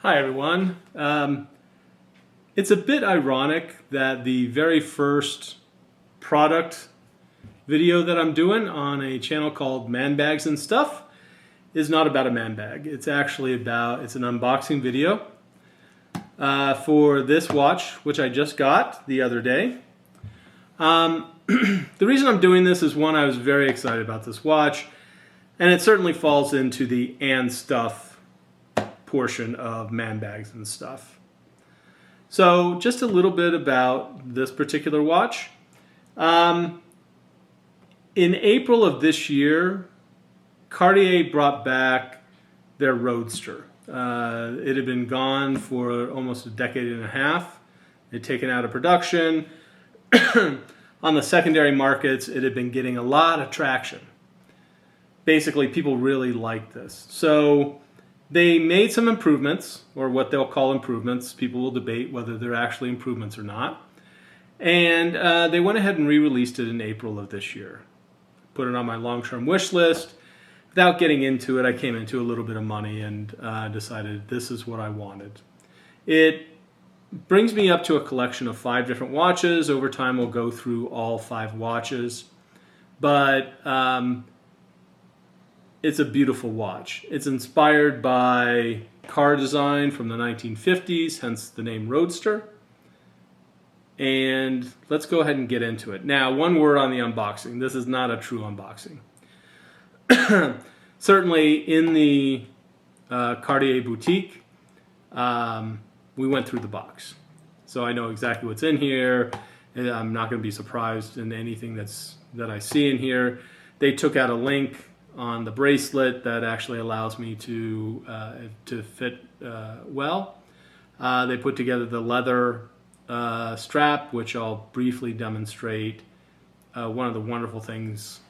Hi everyone. It's a bit ironic that the very first product video that I'm doing on a channel called Man Bags and Stuff is not about a man bag. It's actually it's an unboxing video for this watch, which I just got the other day. The reason I'm doing this is, one, I was very excited about this watch, and it certainly falls into the and stuff portion of Man Bags and Stuff. So just a little bit about this particular watch. In April of this year, Cartier brought back their Roadster. It had been gone for almost a decade and a half. They'd taken out of production. On the secondary markets, it had been getting a lot of traction. Basically, people really liked this. So they made some improvements, or what they'll call improvements. People will debate whether they're actually improvements or not. And they went ahead and re-released it in April of this year. Put it on my long-term wish list. Without getting into it, I came into a little bit of money and decided this is what I wanted. It brings me up to a collection of 5 different watches. Over time, we'll go through all 5 watches. But it's a beautiful watch. It's inspired by car design from the 1950s, hence the name Roadster. And let's go ahead and get into it. Now, one word on the unboxing. This is not a true unboxing. Certainly in the Cartier boutique, we went through the box. So I know exactly what's in here. I'm not going to be surprised in anything that I see in here. They took out a link on the bracelet that actually allows me to fit well. They put together the leather strap, which I'll briefly demonstrate. One of the wonderful things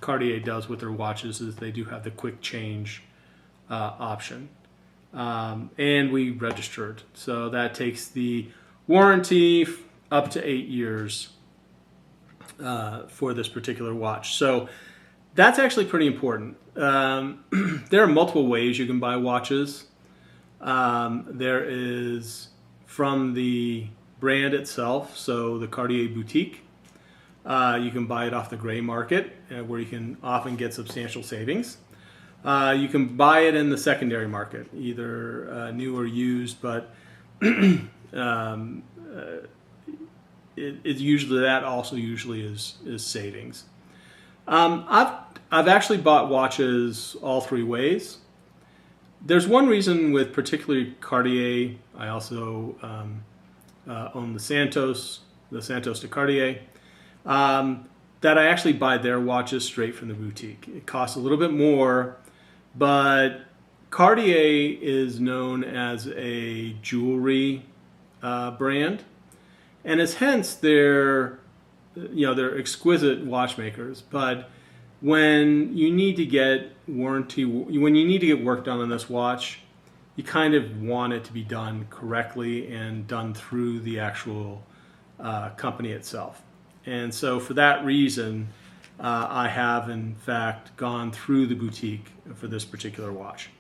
Cartier does with their watches is they do have the quick change option. And we registered. So that takes the warranty up to 8 years for this particular watch. So that's actually pretty important. There are multiple ways you can buy watches. There is from the brand itself, so the Cartier boutique. You can buy it off the gray market, where you can often get substantial savings. You can buy it in the secondary market, either new or used, but it's usually that also usually is savings. I've actually bought watches all 3 ways. There's one reason with particularly Cartier. I also own the Santos de Cartier, that I actually buy their watches straight from the boutique. It costs a little bit more, but Cartier is known as a jewelry brand, and as hence they're exquisite watchmakers. But when you need to get work done on this watch, you kind of want it to be done correctly and done through the actual company itself. And so for that reason, I have in fact gone through the boutique for this particular watch.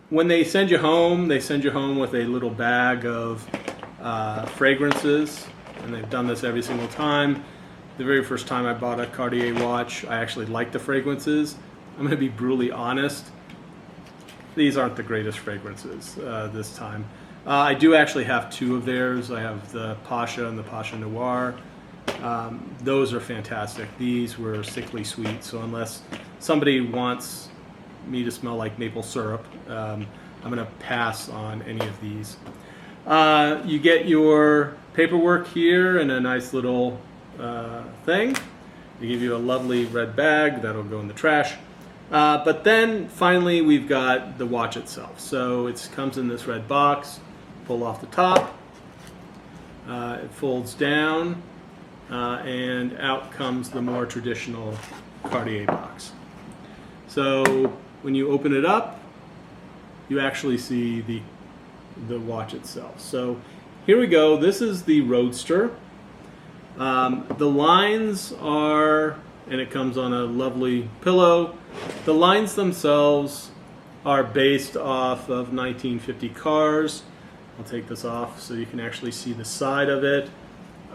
When they send you home with a little bag of fragrances, and they've done this every single time. The very first time I bought a Cartier watch, I actually liked the fragrances. I'm going to be brutally honest. These aren't the greatest fragrances this time. I do actually have 2 of theirs. I have the Pasha and the Pasha Noir. Those are fantastic. These were sickly sweet, so unless somebody wants me to smell like maple syrup, I'm going to pass on any of these. You get your paperwork here in a nice little thing. They give you a lovely red bag that'll go in the trash. But then finally we've got the watch itself. So it comes in this red box. Pull off the top. It folds down, and out comes the more traditional Cartier box. So when you open it up, you actually see the watch itself. So here we go. This is the Roadster. The lines are, and it comes on a lovely pillow. The lines themselves are based off of 1950 cars. I'll take this off so you can actually see the side of it.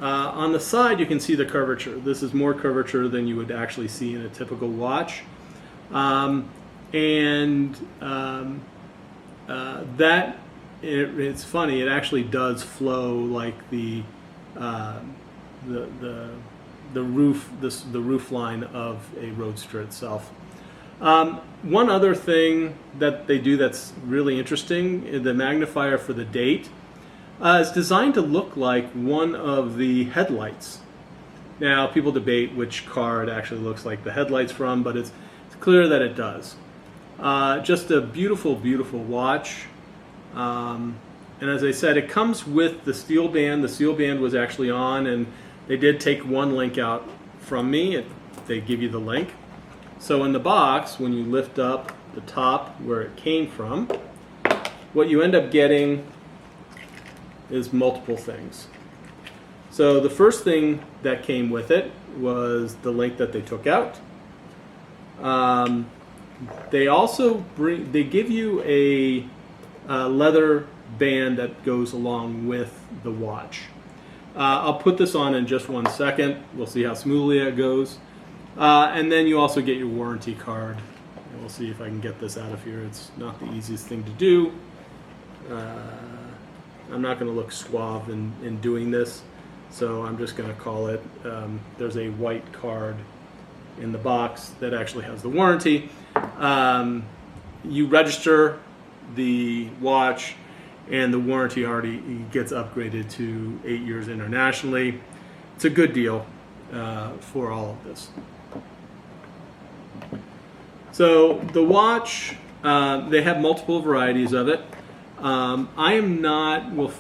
On the side you can see the curvature. This is more curvature than you would actually see in a typical watch. It's funny, it actually does flow like the roof line of a Roadster itself. One other thing that they do that's really interesting, the magnifier for the date is designed to look like one of the headlights. Now, people debate which car it actually looks like the headlights from, but it's clear that it does. Just a beautiful, beautiful watch. And as I said, it comes with the steel band. The steel band was actually on, and they did take one link out from me. They give you the link. So in the box, when you lift up the top where it came from, what you end up getting is multiple things. So the first thing that came with it was the link that they took out. They also give you a leather band that goes along with the watch. I'll put this on in just 1 second. We'll see how smoothly it goes. And then you also get your warranty card. And we'll see if I can get this out of here. It's not the easiest thing to do. I'm not going to look suave in doing this, so I'm just going to call it. There's a white card in the box that actually has the warranty. You register the watch, and the warranty already gets upgraded to 8 years internationally. It's a good deal for all of this. So the watch, they have multiple varieties of it. I am not, we'll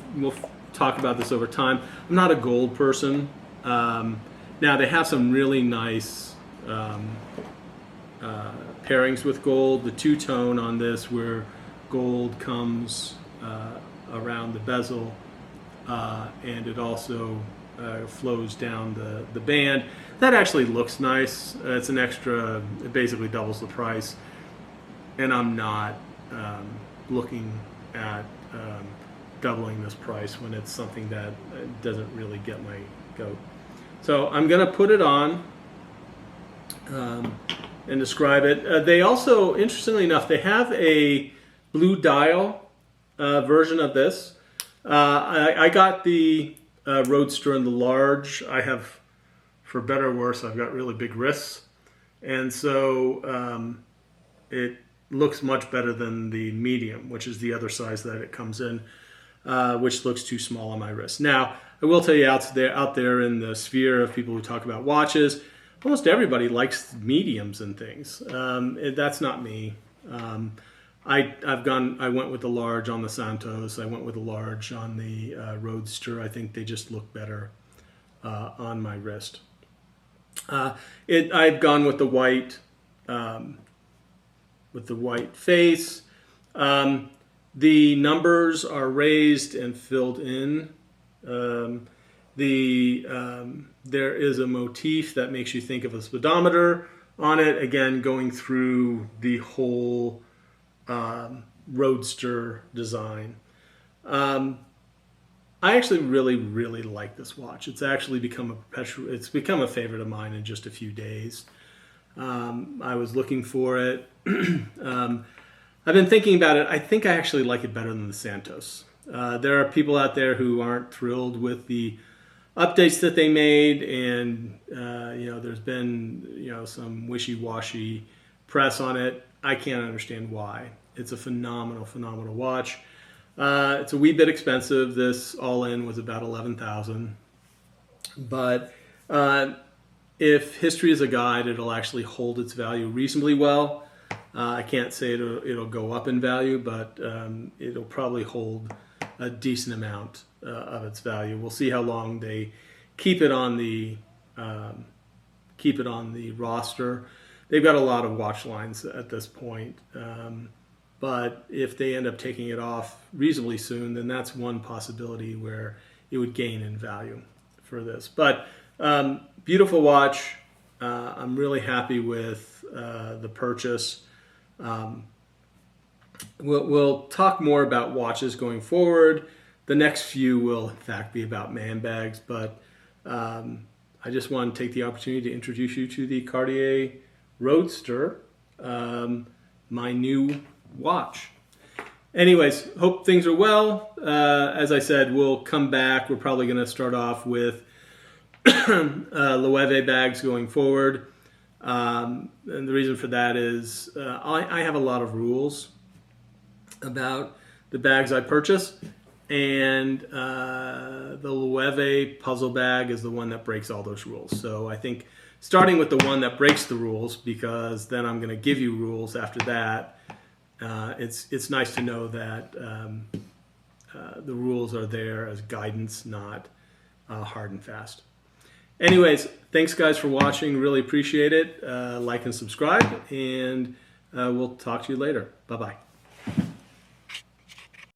talk about this over time, I'm not a gold person. Now they have some really nice pairings with gold. The two-tone on this where gold comes around the bezel, and it also flows down the band. That actually looks nice. It's an extra, it basically doubles the price, and I'm not looking at doubling this price when it's something that doesn't really get my goat. So I'm going to put it on and describe it. They also, interestingly enough, they have a blue dial version of this. I got the Roadster in the large. I have, for better or worse, I've got really big wrists, and so it looks much better than the medium, which is the other size that it comes in, which looks too small on my wrist. Now, I will tell you out there in the sphere of people who talk about watches, almost everybody likes mediums and things. That's not me. I went with the large on the Santos. I went with the large on the Roadster. I think they just look better on my wrist. I've gone with the white face. The numbers are raised and filled in. There is a motif that makes you think of a speedometer on it, again going through the whole Roadster design. I actually really like this watch. It's actually become a favorite of mine in just a few days. I was looking for it. I've been thinking about it. I think I actually like it better than the Santos. There are people out there who aren't thrilled with the updates that they made, and there's been some wishy-washy press on it. I can't understand why. It's a phenomenal watch. It's a wee bit expensive. This all in was about $11,000, but if history is a guide, it'll actually hold its value reasonably well. I can't say it'll go up in value, but it'll probably hold a decent amount of its value. We'll see how long they keep it on the roster. They've got a lot of watch lines at this point, but if they end up taking it off reasonably soon, then that's one possibility where it would gain in value for this. But beautiful watch. I'm really happy with the purchase. we'll talk more about watches going forward. The next few will, in fact, be about man bags, but I just want to take the opportunity to introduce you to the Cartier Roadster, my new watch. Anyways, hope things are well. As I said, we'll come back. We're probably going to start off with Loewe bags going forward. And the reason for that is I have a lot of rules about the bags I purchase, and the Loewe puzzle bag is the one that breaks all those rules. So I think starting with the one that breaks the rules, because then I'm going to give you rules after that. It's nice to know that the rules are there as guidance, not hard and fast. Anyways, thanks guys for watching. Really appreciate it. Like and subscribe, and we'll talk to you later. Bye-bye.